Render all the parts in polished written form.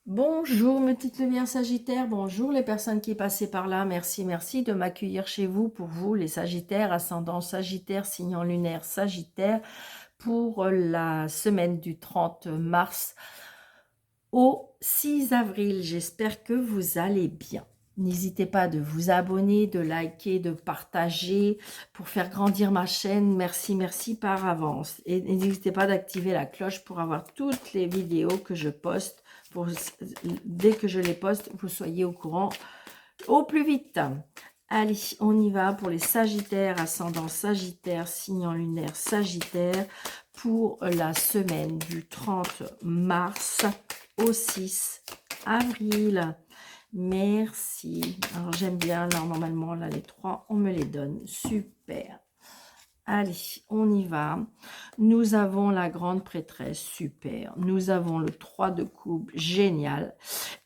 Bonjour mes petites lumières Sagittaires, bonjour les personnes qui passaient par là, merci de m'accueillir chez vous, pour vous les Sagittaires, ascendant Sagittaire, signe lunaire Sagittaire, pour la semaine du 30 mars au 6 avril. J'espère que vous allez bien. N'hésitez pas de vous abonner, de liker, de partager pour faire grandir ma chaîne. Merci par avance. Et n'hésitez pas d'activer la cloche pour avoir toutes les vidéos que je poste. Dès que je les poste, vous soyez au courant au plus vite. Allez, on y va pour les Sagittaires, ascendant Sagittaire, signe lunaire Sagittaire, pour la semaine du 30 mars au 6 avril. Merci. Alors, j'aime bien, là, normalement, là, les trois, on me les donne. Super. Allez, on y va. Nous avons la grande prêtresse, super. Nous avons le 3 de coupe, génial.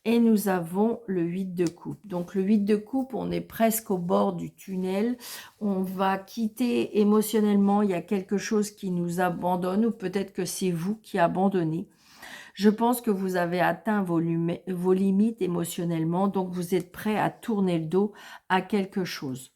Et nous avons le 8 de coupe. Donc, le 8 de coupe, on est presque au bord du tunnel. On va quitter émotionnellement. Il y a quelque chose qui nous abandonne, ou peut-être que c'est vous qui abandonnez. Je pense que vous avez atteint vos limites émotionnellement, donc vous êtes prêt à tourner le dos à quelque chose.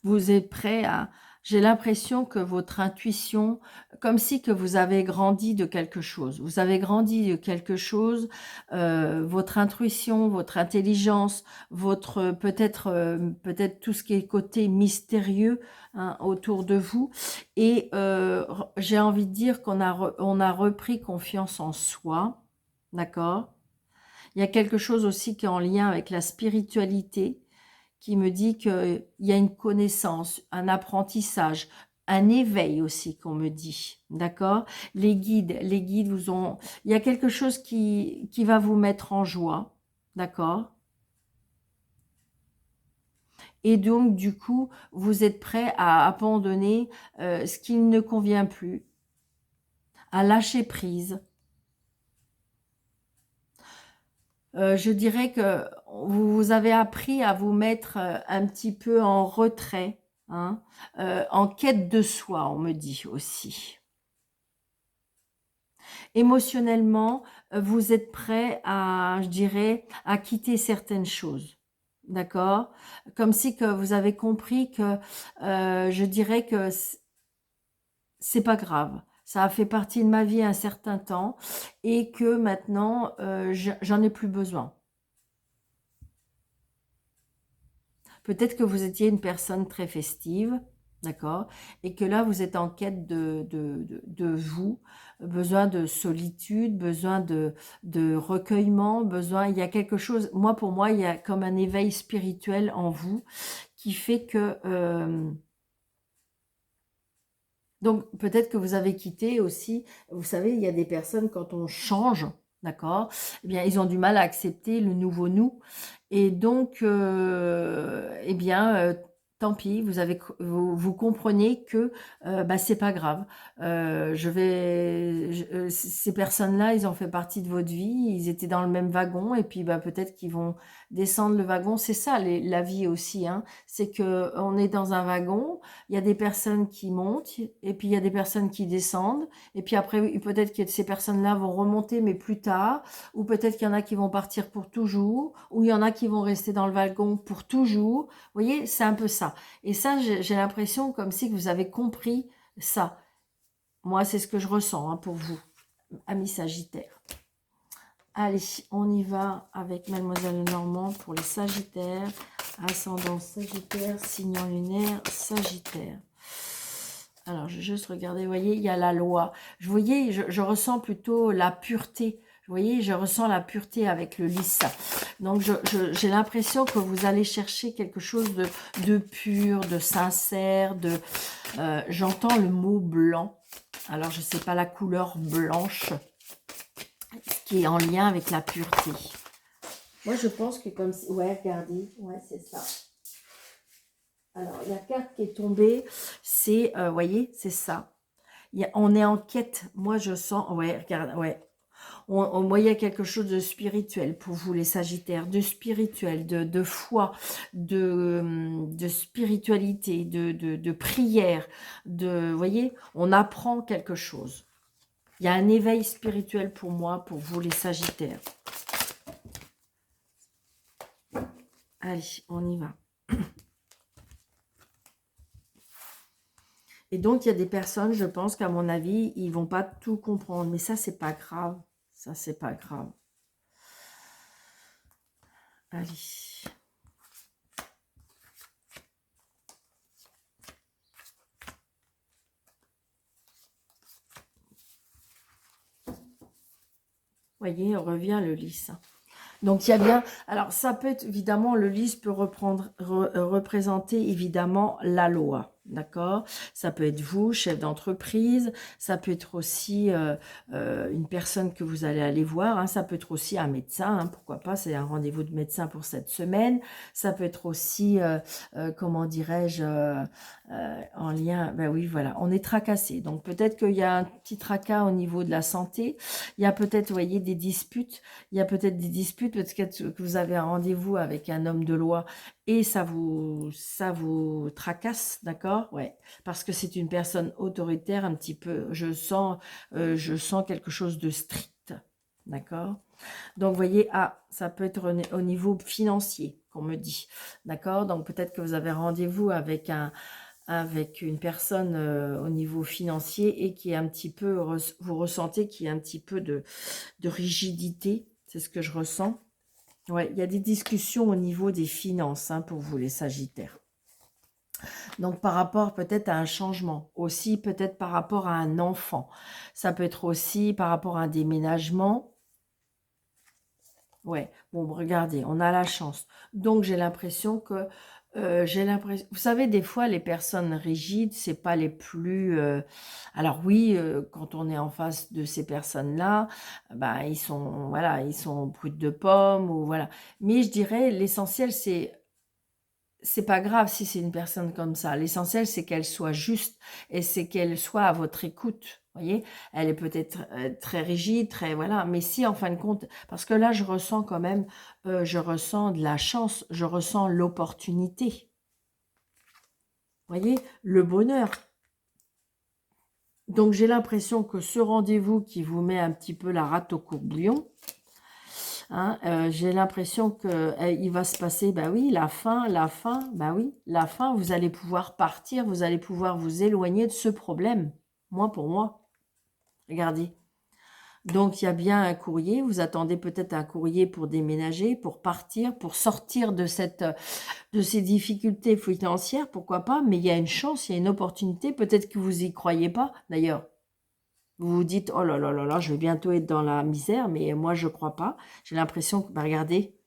Vous êtes prêt à... J'ai l'impression que votre intuition, comme si que vous avez grandi de quelque chose. Vous avez grandi de quelque chose, votre intuition, votre intelligence, votre peut-être tout ce qui est côté mystérieux, hein, autour de vous. Et j'ai envie de dire on a repris confiance en soi, d'accord? Il y a quelque chose aussi qui est en lien avec la spiritualité, qui me dit qu'il y a une connaissance, un apprentissage, un éveil aussi qu'on me dit, d'accord? Les guides vous ont... Il y a quelque chose qui va vous mettre en joie, d'accord? Et donc, du coup, vous êtes prêt à abandonner ce qui ne convient plus, à lâcher prise. Je dirais que vous avez appris à vous mettre un petit peu en retrait, hein, en quête de soi, on me dit aussi. Émotionnellement, vous êtes prêt à, je dirais, à quitter certaines choses. D'accord? Comme si que vous avez compris que, je dirais que c'est pas grave. Ça a fait partie de ma vie un certain temps et que maintenant, j'en ai plus besoin. Peut-être que vous étiez une personne très festive, d'accord? Et que là, vous êtes en quête de vous, besoin de solitude, besoin de recueillement, besoin... Il y a quelque chose... Moi, pour moi, il y a comme un éveil spirituel en vous qui fait que... donc, peut-être que vous avez quitté aussi... Vous savez, il y a des personnes, quand on change, d'accord? Eh bien, ils ont du mal à accepter le nouveau nous. Et donc, eh bien, tant pis, vous comprenez que bah, c'est pas grave. Ces personnes-là, ils ont fait partie de votre vie, ils étaient dans le même wagon, et puis bah, peut-être qu'ils vont descendre le wagon. C'est ça, la vie aussi, hein. C'est que on est dans un wagon, il y a des personnes qui montent, et puis il y a des personnes qui descendent, et puis après, peut-être que ces personnes-là vont remonter, mais plus tard, ou peut-être qu'il y en a qui vont partir pour toujours, ou il y en a qui vont rester dans le wagon pour toujours. Vous voyez, c'est un peu ça. Et ça, j'ai l'impression comme si vous avez compris ça. Moi, c'est ce que je ressens, hein, pour vous, amis Sagittaires. Allez, on y va avec Mademoiselle Normand pour les Sagittaires, ascendant Sagittaire, signe lunaire Sagittaire. Alors, je vais juste regarder, vous voyez, il y a la loi. Je ressens plutôt la pureté. Vous voyez, je ressens la pureté avec le lys. Donc, j'ai l'impression que vous allez chercher quelque chose de pur, de sincère, j'entends le mot blanc. Alors, je ne sais pas la couleur blanche, qui est en lien avec la pureté. Moi, je pense que comme... Ouais, regardez, ouais, c'est ça. Alors, la carte qui est tombée, c'est, voyez, c'est ça. On est en quête. Moi, je sens, ouais, regarde, ouais. Moi, il y a quelque chose de spirituel pour vous, les Sagittaires, de spirituel, de foi, de spiritualité, de prière, vous voyez, on apprend quelque chose. Il y a un éveil spirituel pour moi, pour vous les Sagittaires. Allez, on y va. Et donc, il y a des personnes, je pense qu'à mon avis, ils vont pas tout comprendre. Mais ça, c'est pas grave. Ça, c'est pas grave. Allez. Voyez, on revient le lys. Donc, il y a bien... Alors, ça peut être, évidemment, le lys peut représenter, évidemment, la loi. D'accord? Ça peut être vous, chef d'entreprise. Ça peut être aussi une personne que vous allez aller voir. Hein. Ça peut être aussi un médecin. Hein. Pourquoi pas? C'est un rendez-vous de médecin pour cette semaine. Ça peut être aussi, comment dirais-je, en lien... Ben oui, voilà. On est tracassé. Donc, peut-être qu'il y a un petit tracas au niveau de la santé. Il y a peut-être, vous voyez, des disputes. Il y a peut-être des disputes parce que vous avez un rendez-vous avec un homme de loi et ça vous tracasse, d'accord? Ouais, parce que c'est une personne autoritaire un petit peu, je sens quelque chose de strict, d'accord? Donc, vous voyez, ça peut être au niveau financier, qu'on me dit, d'accord? Donc, peut-être que vous avez rendez-vous avec une personne au niveau financier et qui est un petit peu, vous ressentez qu'il y a un petit peu de rigidité, c'est ce que je ressens. Ouais, il y a des discussions au niveau des finances hein, pour vous les Sagittaires. Donc par rapport peut-être à un changement, aussi peut-être par rapport à un enfant. Ça peut être aussi par rapport à un déménagement. Ouais, bon, regardez, on a la chance. Donc j'ai l'impression que vous savez, des fois les personnes rigides, c'est pas les plus. Alors oui, quand on est en face de ces personnes-là, ben ils sont, voilà, ils sont brutes de pommes ou voilà. Mais je dirais l'essentiel, c'est pas grave si c'est une personne comme ça. L'essentiel, c'est qu'elle soit juste et c'est qu'elle soit à votre écoute. Voyez, elle est peut-être très rigide, très voilà, mais si en fin de compte, parce que là, je ressens quand même, je ressens de la chance, je ressens l'opportunité. Voyez, le bonheur. Donc j'ai l'impression que ce rendez-vous qui vous met un petit peu la rate au courbouillon, hein, j'ai l'impression que il va se passer, bah oui, bah oui, la fin, vous allez pouvoir partir, vous allez pouvoir vous éloigner de ce problème. Moi, pour moi, regardez. Donc, il y a bien un courrier, vous attendez peut-être un courrier pour déménager, pour partir, pour sortir de ces difficultés financières, pourquoi pas, mais il y a une chance, il y a une opportunité, peut-être que vous y croyez pas, d'ailleurs. Vous vous dites, oh là là là là, je vais bientôt être dans la misère, mais moi, je crois pas. J'ai l'impression que, bah, regardez,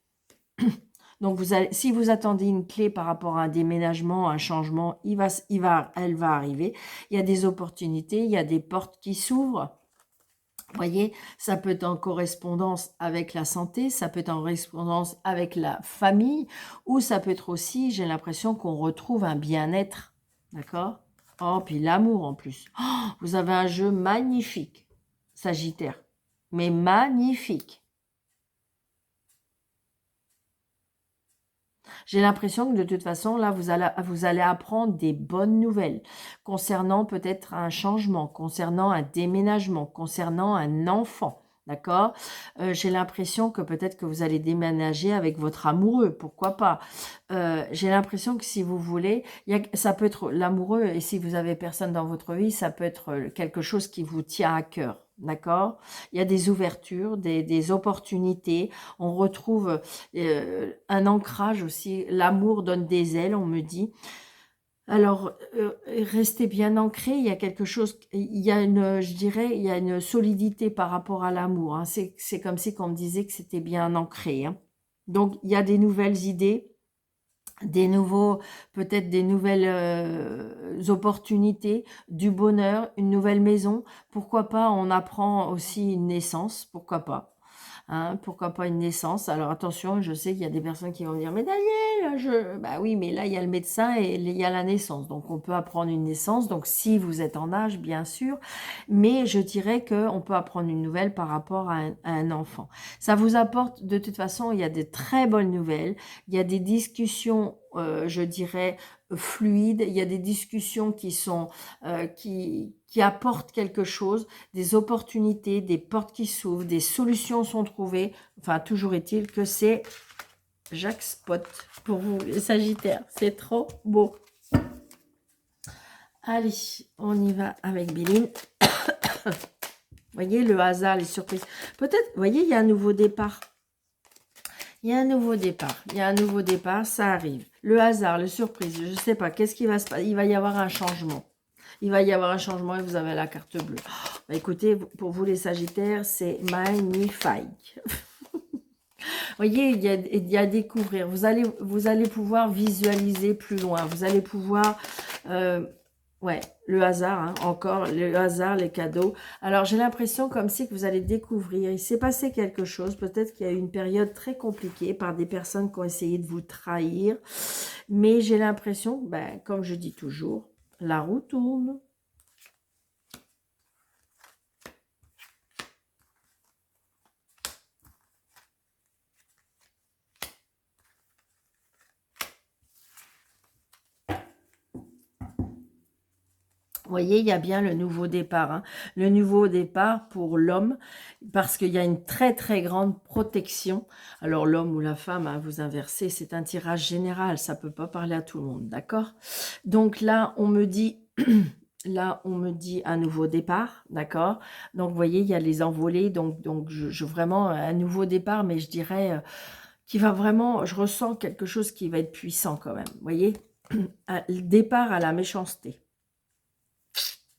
donc si vous attendez une clé par rapport à un déménagement, un changement, elle va arriver. Il y a des opportunités, il y a des portes qui s'ouvrent. Vous voyez, ça peut être en correspondance avec la santé, ça peut être en correspondance avec la famille, ou ça peut être aussi, j'ai l'impression qu'on retrouve un bien-être. D'accord? Oh, puis l'amour en plus. Oh, vous avez un jeu magnifique, Sagittaire. Mais magnifique. J'ai l'impression que de toute façon, là, vous allez apprendre des bonnes nouvelles concernant peut-être un changement, concernant un déménagement, concernant un enfant. D'accord? J'ai l'impression que peut-être que vous allez déménager avec votre amoureux, pourquoi pas. J'ai l'impression que si vous voulez, ça peut être l'amoureux, et si vous avez personne dans votre vie, ça peut être quelque chose qui vous tient à cœur. D'accord? Il y a des ouvertures, des opportunités. On retrouve un ancrage aussi. L'amour donne des ailes, on me dit. Alors, restez bien ancré. Il y a quelque chose, il y a je dirais, il y a une solidité par rapport à l'amour. Hein. C'est comme si on me disait que c'était bien ancré. Hein. Donc, il y a des nouvelles idées, peut-être des nouvelles opportunités, du bonheur, une nouvelle maison. Pourquoi pas, on apprend aussi une naissance, pourquoi pas. Hein, pourquoi pas une naissance? Alors attention, je sais qu'il y a des personnes qui vont me dire, mais Daniel, bah oui, mais là, il y a le médecin et il y a la naissance. Donc, on peut apprendre une naissance. Donc, si vous êtes en âge, bien sûr. Mais je dirais qu'on peut apprendre une nouvelle par rapport à un enfant. Ça vous apporte, de toute façon, il y a des très bonnes nouvelles. Il y a des discussions, je dirais, fluide, il y a des discussions qui sont qui apportent quelque chose, des opportunités, des portes qui s'ouvrent, des solutions sont trouvées. Enfin, toujours est-il que c'est jackpot pour vous, les Sagittaires. C'est trop beau. Allez, on y va avec Béline. Vous voyez, le hasard, les surprises. Peut-être, vous voyez, il y a un nouveau départ. Il y a un nouveau départ. Il y a un nouveau départ, ça arrive. Le hasard, les surprises, je ne sais pas. Qu'est-ce qui va se passer? Il va y avoir un changement. Il va y avoir un changement et vous avez la carte bleue. Oh, bah écoutez, pour vous les Sagittaires, c'est magnifique. Vous voyez, il y a à découvrir. Vous allez pouvoir visualiser plus loin. Vous allez pouvoir... ouais, le hasard, hein, encore, le hasard, les cadeaux. Alors, j'ai l'impression comme si que vous allez découvrir. Il s'est passé quelque chose. Peut-être qu'il y a eu une période très compliquée par des personnes qui ont essayé de vous trahir. Mais j'ai l'impression, ben, comme je dis toujours, la roue tourne. Vous voyez, il y a bien le nouveau départ. Hein. Le nouveau départ pour l'homme, parce qu'il y a une très très grande protection. Alors l'homme ou la femme, hein, vous inversez, c'est un tirage général, ça ne peut pas parler à tout le monde, d'accord? Donc là, on me dit... Là, on me dit un nouveau départ, d'accord? Donc, vous voyez, il y a les envolées, donc vraiment un nouveau départ, mais je dirais qui va vraiment, je ressens quelque chose qui va être puissant quand même, vous voyez? Le départ à la méchanceté.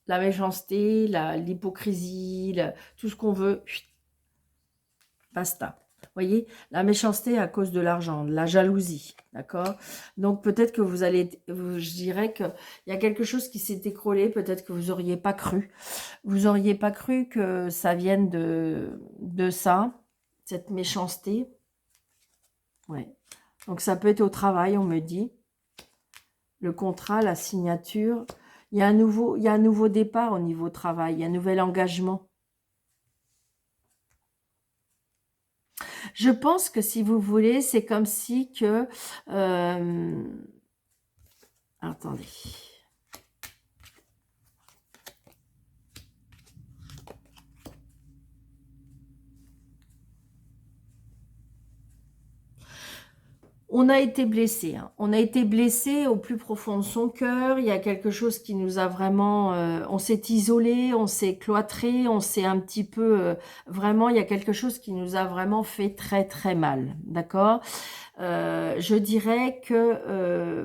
La méchanceté, l'hypocrisie, tout ce qu'on veut, basta. Vous voyez, la méchanceté à cause de l'argent, de la jalousie, d'accord? Donc peut-être que vous allez, je dirais qu'il y a quelque chose qui s'est écroulé, peut-être que vous n'auriez pas cru. Vous n'auriez pas cru que ça vienne de ça, cette méchanceté. Ouais. Donc ça peut être au travail, on me dit. Le contrat, la signature. Il y a un nouveau départ au niveau travail, il y a un nouvel engagement. Je pense que si vous voulez, c'est comme si que... attendez. On a été blessé, hein. On a été blessé au plus profond de son cœur. Il y a quelque chose qui nous a vraiment... on s'est isolé, on s'est cloîtré, on s'est un petit peu... vraiment, il y a quelque chose qui nous a vraiment fait très très mal, d'accord? Je dirais que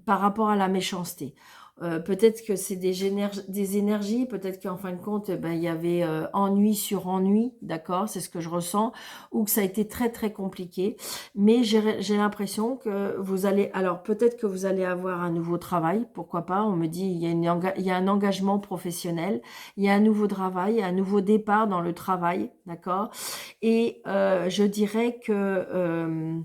par rapport à la méchanceté, peut-être que c'est des énergies, peut-être qu'en fin de compte, ben, il y avait ennui sur ennui, d'accord, c'est ce que je ressens, ou que ça a été très très compliqué, mais j'ai l'impression que vous allez, alors peut-être que vous allez avoir un nouveau travail, pourquoi pas, on me dit il y a un engagement professionnel, il y a un nouveau travail, un nouveau départ dans le travail, d'accord, et je dirais que...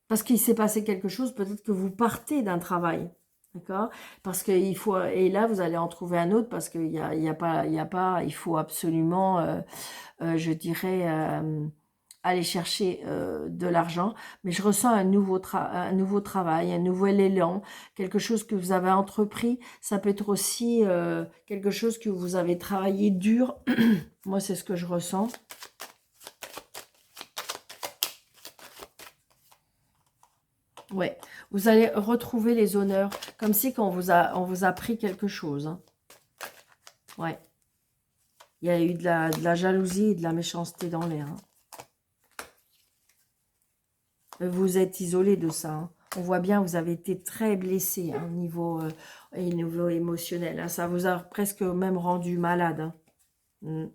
parce qu'il s'est passé quelque chose, peut-être que vous partez d'un travail, d'accord? Parce qu'il faut, et là vous allez en trouver un autre parce qu'il y a pas, il faut absolument, je dirais, aller chercher de l'argent. Mais je ressens un nouveau travail, un nouvel élan, quelque chose que vous avez entrepris. Ça peut être aussi quelque chose que vous avez travaillé dur. Moi, c'est ce que je ressens. Ouais, vous allez retrouver les honneurs, comme si on vous a pris quelque chose. Hein. Ouais, il y a eu de la jalousie et de la méchanceté dans l'air. Hein. Vous êtes isolé de ça. Hein. On voit bien, vous avez été très blessé hein, au niveau émotionnel. Hein. Ça vous a presque même rendu malade. Hein. Mm.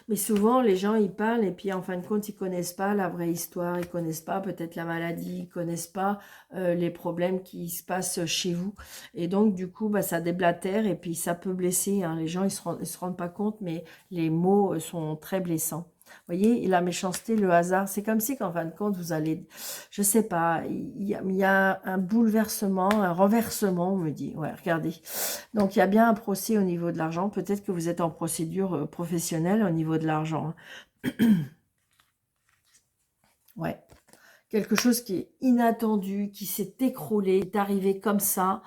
Mais souvent, les gens, ils parlent et puis en fin de compte, ils connaissent pas la vraie histoire, ils connaissent pas peut-être la maladie, ils connaissent pas les problèmes qui se passent chez vous. Et donc, du coup, bah, ça déblatère et puis ça peut blesser. Hein. Les gens, ils se rendent pas compte, mais les mots sont très blessants. Vous voyez, et la méchanceté, le hasard, c'est comme si qu'en fin de compte, vous allez, je sais pas, il y a un bouleversement, un renversement, on me dit. Ouais, regardez. Donc, il y a bien un procès au niveau de l'argent. Peut-être que vous êtes en procédure professionnelle au niveau de l'argent. Hein. Ouais. quelque chose qui est inattendu, qui s'est écroulé, est arrivé comme ça,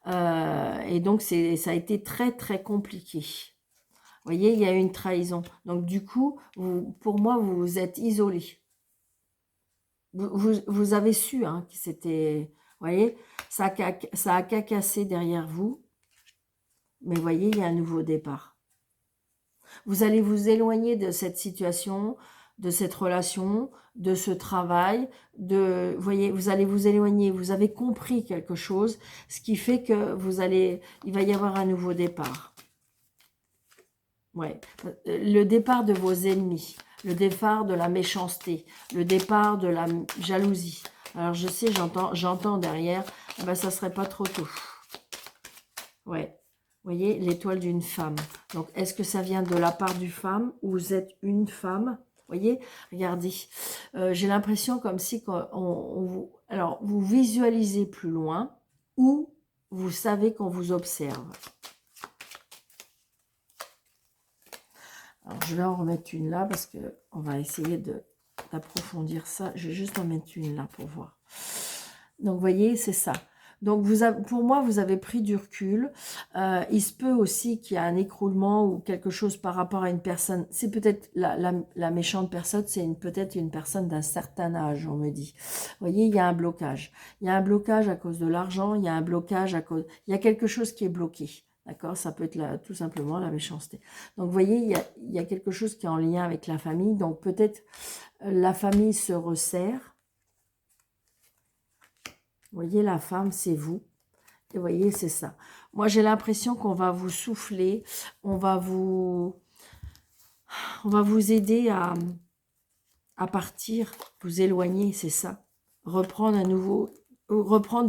et donc ça a été très très compliqué. Vous voyez, il y a eu une trahison. Donc du coup, pour moi, vous vous êtes isolé. Vous avez su hein, que c'était... Vous voyez, ça a cacassé derrière vous. Mais vous voyez, il y a un nouveau départ. Vous allez vous éloigner de cette situation, de cette relation, de ce travail. Vous voyez, vous allez vous éloigner. Vous avez compris quelque chose, ce qui fait que il va y avoir un nouveau départ. Ouais. Le départ de vos ennemis, le départ de la méchanceté, le départ de la jalousie. Alors je sais, j'entends derrière, ben, ça serait pas trop tôt. Ouais. Vous voyez, l'étoile d'une femme. Donc, est-ce que ça vient de la part du femme ou vous êtes une femme? Vous voyez, regardez. J'ai l'impression comme si alors, vous visualisez plus loin ou vous savez qu'on vous observe. Alors, je vais en remettre une là parce qu'on va essayer d'approfondir ça. Je vais juste en mettre une là pour voir. Donc, vous voyez, c'est ça. Donc, pour moi, vous avez pris du recul. Il se peut aussi qu'il y ait un écroulement ou quelque chose par rapport à une personne. C'est peut-être la méchante personne, c'est peut-être une personne d'un certain âge, on me dit. Vous voyez, il y a un blocage. Il y a un blocage à cause de l'argent. Il y a un blocage à cause... Il y a quelque chose qui est bloqué. D'accord? Ça peut être tout simplement la méchanceté. Donc, vous voyez, il y a quelque chose qui est en lien avec la famille. Donc, peut-être la famille se resserre. Vous voyez, la femme, c'est vous. Et vous voyez, c'est ça. Moi, j'ai l'impression qu'on va vous souffler. On va vous aider à partir, vous éloigner, c'est ça. Reprendre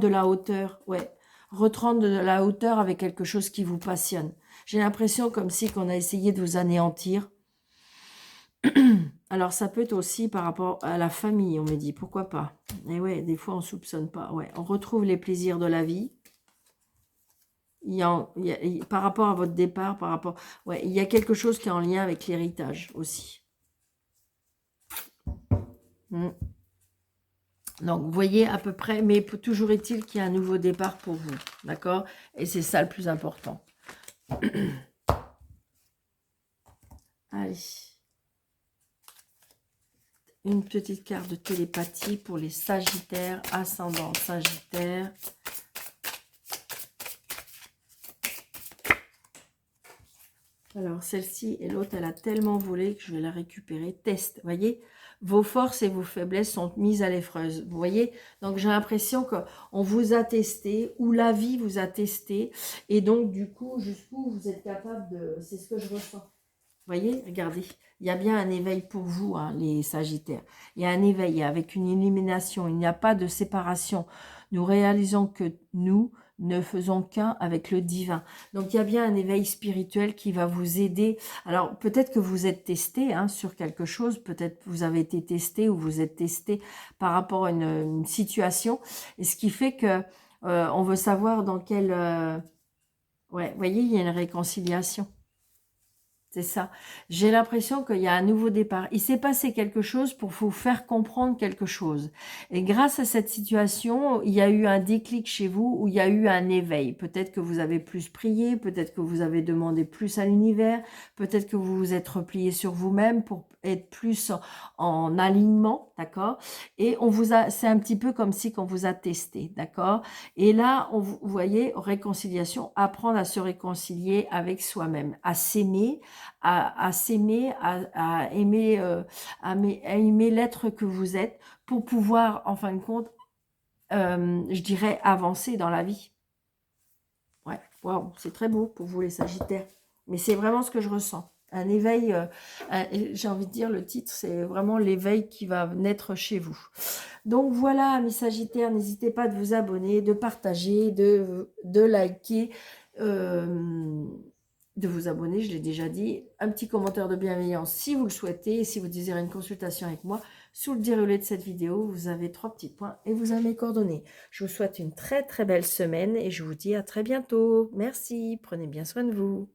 de la hauteur. Ouais. Reprendre de la hauteur avec quelque chose qui vous passionne. J'ai l'impression comme si qu'on a essayé de vous anéantir. Alors, ça peut être aussi par rapport à la famille, on me dit, pourquoi pas. Et ouais, des fois, on soupçonne pas. Ouais, on retrouve les plaisirs de la vie. Par rapport à votre départ, ouais, il y a quelque chose qui est en lien avec l'héritage aussi. Donc, vous voyez à peu près, mais toujours est-il qu'il y a un nouveau départ pour vous, d'accord? Et c'est ça le plus important. Allez. Une petite carte de télépathie pour les Sagittaires, ascendant Sagittaire. Alors, celle-ci et l'autre, elle a tellement volé que je vais la récupérer. Test, vous voyez, vos forces et vos faiblesses sont mises à l'épreuve. Vous voyez, donc j'ai l'impression qu'on vous a testé, ou la vie vous a testé. Et donc, du coup, jusqu'où vous êtes capable de... C'est ce que je ressens. Vous voyez, regardez, il y a bien un éveil pour vous, hein, les Sagittaires. Il y a un éveil avec une illumination. Il n'y a pas de séparation. Nous réalisons que nous ne faisons qu'un avec le divin. Donc, il y a bien un éveil spirituel qui va vous aider. Alors, peut-être que vous êtes testé hein, sur quelque chose. Peut-être que vous avez été testé ou vous êtes testé par rapport à une situation. Et ce qui fait que on veut savoir dans quel... Ouais, vous voyez, il y a une réconciliation. C'est ça. J'ai l'impression qu'il y a un nouveau départ. Il s'est passé quelque chose pour vous faire comprendre quelque chose. Et grâce à cette situation, il y a eu un déclic chez vous où il y a eu un éveil. Peut-être que vous avez plus prié, peut-être que vous avez demandé plus à l'univers, peut-être que vous vous êtes replié sur vous-même pour être plus en alignement, d'accord? Et c'est un petit peu comme si on vous a testé, d'accord? Et là, vous voyez, réconciliation, apprendre à se réconcilier avec soi-même, à s'aimer, à s'aimer, à aimer, à aimer l'être que vous êtes pour pouvoir, en fin de compte, je dirais, avancer dans la vie. Ouais, waouh, c'est très beau pour vous les Sagittaires. Mais c'est vraiment ce que je ressens. Un éveil, j'ai envie de dire, le titre, c'est vraiment l'éveil qui va naître chez vous. Donc voilà, mes Sagittaires, n'hésitez pas de vous abonner, de partager, de liker, de vous abonner, je l'ai déjà dit. Un petit commentaire de bienveillance si vous le souhaitez. Et si vous désirez une consultation avec moi, sous le déroulé de cette vidéo, vous avez 3 petits points et vous avez mes coordonnées. Je vous souhaite une très très belle semaine et je vous dis à très bientôt. Merci, prenez bien soin de vous.